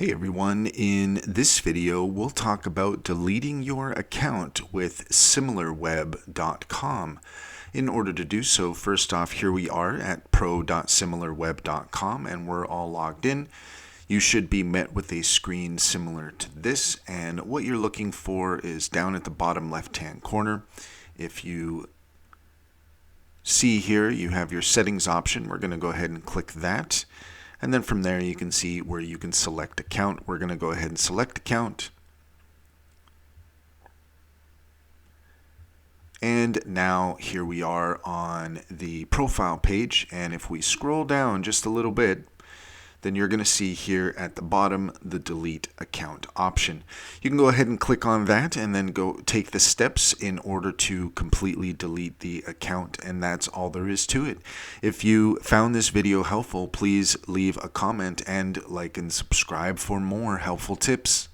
Hey everyone, in this video we'll talk about deleting your account with SimilarWeb.com. In order to do so, first off, here we are at pro.similarweb.com and we're all logged in. You should be met with a screen similar to this, and what you're looking for is down at the bottom left hand corner. If you see here, you have your settings option. We're going to go ahead and click that. And then from there you can see where you can select account. We're going to go ahead and select account. And now here we are on the profile page, and if we scroll down just a little bit, then you're going to see here at the bottom the delete account option. You can go ahead and click on that and then go take the steps in order to completely delete the account, and that's all there is to it. If you found this video helpful, please leave a comment and like and subscribe for more helpful tips.